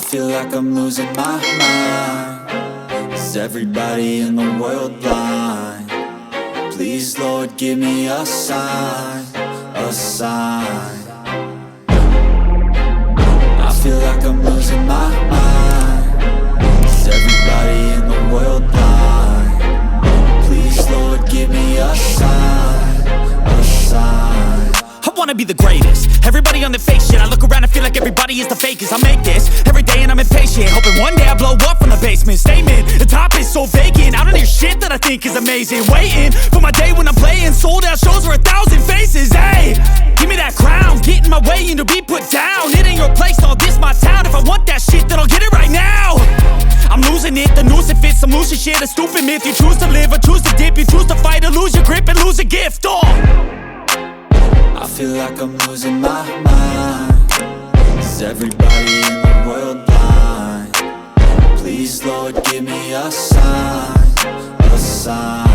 feel like I'm losing my mind. Is everybody in the world blind? Please, Lord, give me a sign, a sign. I feel like I'm losing my mind. Is everybody in the world blind? Please, Lord, give me a sign, a sign. I wanna be the greatest. Everybody on the fake shit. I look around and feel like everybody is the fakest. I make this every day and I'm impatient, hoping one day I blow up from the basement. Statement, the top is so vacant. I don't hear shit that I think is amazing. Waiting for my day when I'm playing sold out shows for 1,000 faces. Hey, give me that crown, get in my way and to be put down. It ain't your place, all this my town. If I want that shit, then I'll get it right now. I'm losing it, the noose it fits. I'm losing shit, a stupid myth. You choose to live or choose to dip. You choose to fight or lose your grip and lose a gift. I feel like I'm losing my mind. Is everybody in the world blind? Please, Lord, give me a sign, a sign.